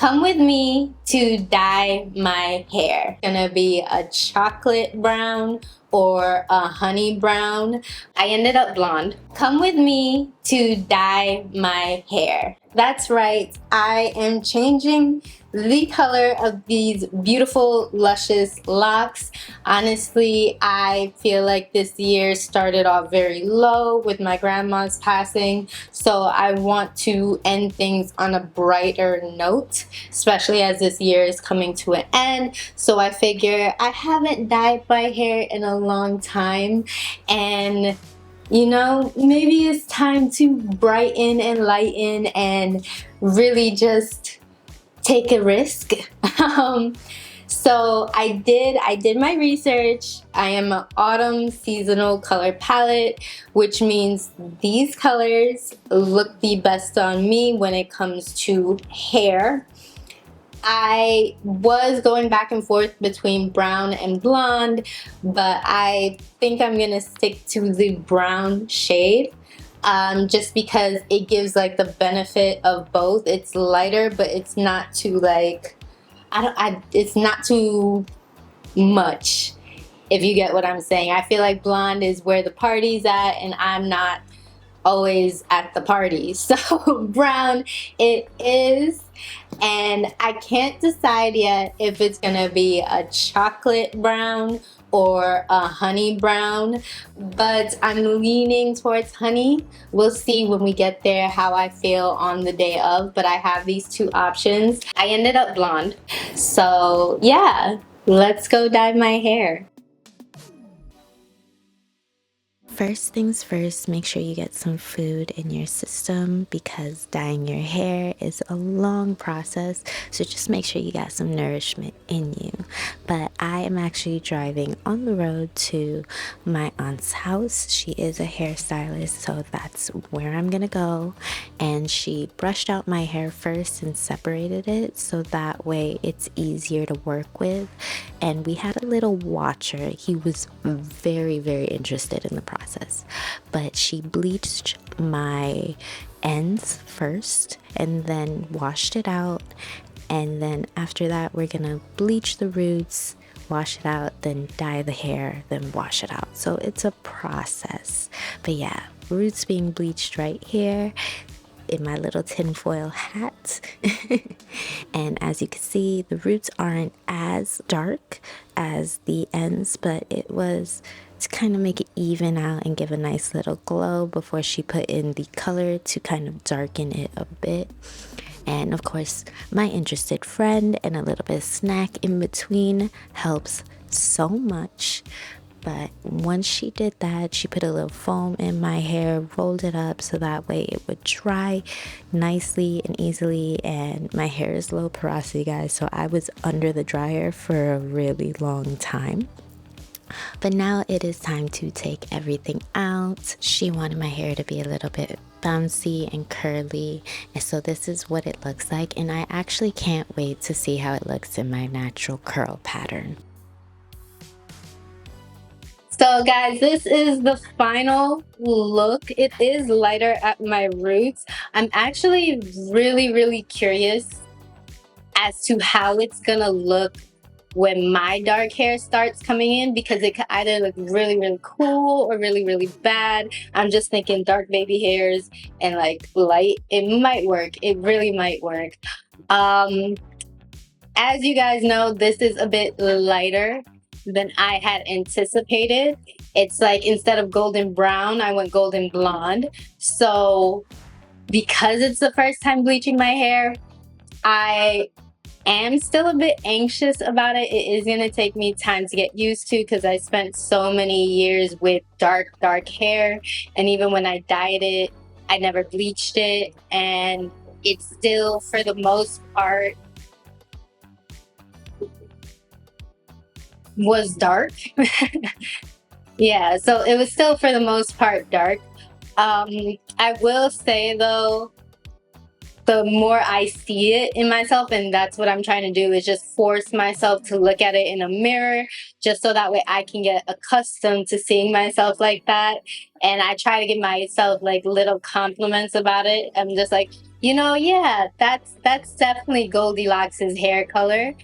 Come with me to dye my hair. Gonna be a chocolate brown or a honey brown. I ended up blonde. Come with me to dye my hair. That's right, I am changing the color of these beautiful, luscious locks. Honestly, I feel like this year started off very low with my grandma's passing, so I want to end things on a brighter note, especially as this year is coming to an end. So I figure I haven't dyed my hair in a long time, and you know, maybe it's time to brighten and lighten and really just take a risk. So I did my research. I am an autumn seasonal color palette, which means these colors look the best on me when it comes to hair. I was going back and forth between brown and blonde, but I think I'm gonna stick to the brown shade. Just because it gives like the benefit of both. It's lighter, but it's not too like, it's not too much, if you get what I'm saying. I feel like blonde is where the party's at, and I'm not always at the party. So brown it is, and I can't decide yet if it's gonna be a chocolate brown or a honey brown, but I'm leaning towards honey. We'll see when we get there how I feel on the day of, but I have these two options. I ended up blonde, so yeah, let's go dye my hair. First things first, make sure you get some food in your system because dyeing your hair is a long process, so just make sure you got some nourishment in you. But I am actually driving on the road to my aunt's house. She is a hairstylist, so that's where I'm gonna go. And she brushed out my hair first and separated it so that way it's easier to work with. And we had a little watcher. He was very, very interested in the process. But she bleached my ends first and then washed it out. And then after that, we're gonna bleach the roots, wash it out, then dye the hair, then wash it out. So it's a process. But yeah, roots being bleached right here in my little tinfoil hat. And as you can see, the roots aren't as dark as the ends, but it was to kind of make it even out and give a nice little glow before she put in the color to kind of darken it a bit. And of course, my interested friend and a little bit of snack in between helps so much. But once she did that, she put a little foam in my hair, rolled it up so that way it would dry nicely and easily. And my hair is low porosity, guys, so I was under the dryer for a really long time. But now it is time to take everything out. She wanted my hair to be a little bit bouncy and curly, and so this is what it looks like. And I actually can't wait to see how it looks in my natural curl pattern. So guys, this is the final look. It is lighter at my roots. I'm actually really curious as to how it's gonna look when my dark hair starts coming in, because it could either look really cool or really bad. I'm just thinking dark baby hairs and like light. It might work. It really might work. As you guys know, this is a bit lighter than I had anticipated. It's like instead of golden brown, I went golden blonde. So because it's the first time bleaching my hair, I am still a bit anxious about it. It is gonna take me time to get used to because I spent so many years with dark hair, and even when I dyed it, I never bleached it, and it's still, for the most part, was dark. Yeah, so it was still for the most part dark. I will say though, the more I see it in myself, and that's what I'm trying to do, is just force myself to look at it in a mirror, just so that way I can get accustomed to seeing myself like that. And I try to give myself like little compliments about it. I'm just like, Yeah, that's definitely Goldilocks' hair color.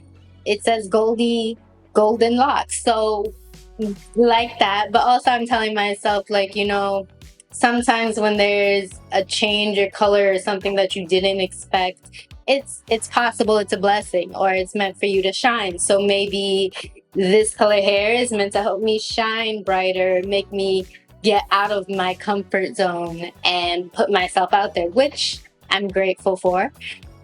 It says Goldie golden locks. So like that. But also I'm telling myself, like, sometimes when there's a change or color or something that you didn't expect, it's possible it's a blessing or it's meant for you to shine. So maybe this color hair is meant to help me shine brighter, make me get out of my comfort zone and put myself out there, which I'm grateful for.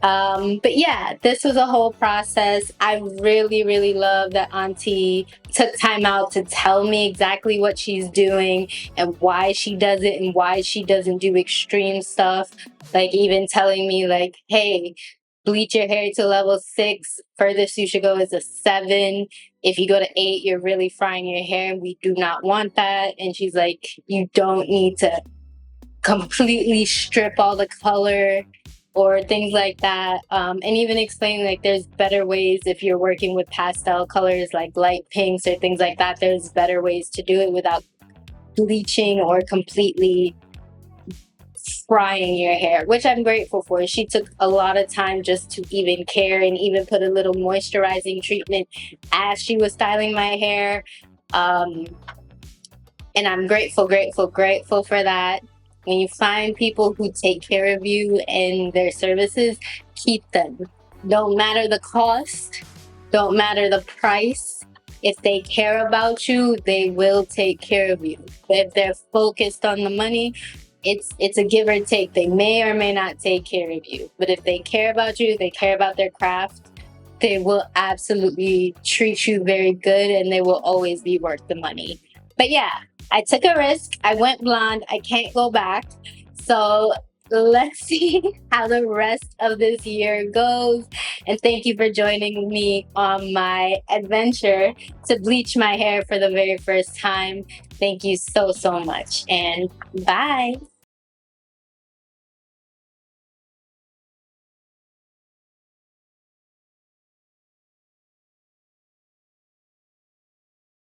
But yeah, this was a whole process. I really, really love that Auntie took time out to tell me exactly what she's doing and why she does it and why she doesn't do extreme stuff. Like even telling me like, hey, bleach your hair to level 6. Furthest you should go is a 7. If you go to 8, you're really frying your hair and we do not want that. And she's like, you don't need to completely strip all the color or things like that. And even explain like there's better ways if you're working with pastel colors like light pinks or things like that. There's better ways to do it without bleaching or completely frying your hair, which I'm grateful for. She took a lot of time just to even care and even put a little moisturizing treatment as she was styling my hair. And I'm grateful, grateful, grateful for that. When you find people who take care of you and their services, keep them. Don't matter the cost, don't matter the price. If they care about you, they will take care of you. But if they're focused on the money, it's a give or take. They may or may not take care of you. But if they care about you, they care about their craft, they will absolutely treat you very good and they will always be worth the money. But yeah, I took a risk. I went blonde. I can't go back. So let's see how the rest of this year goes. And thank you for joining me on my adventure to bleach my hair for the very first time. Thank you so, so much. And bye.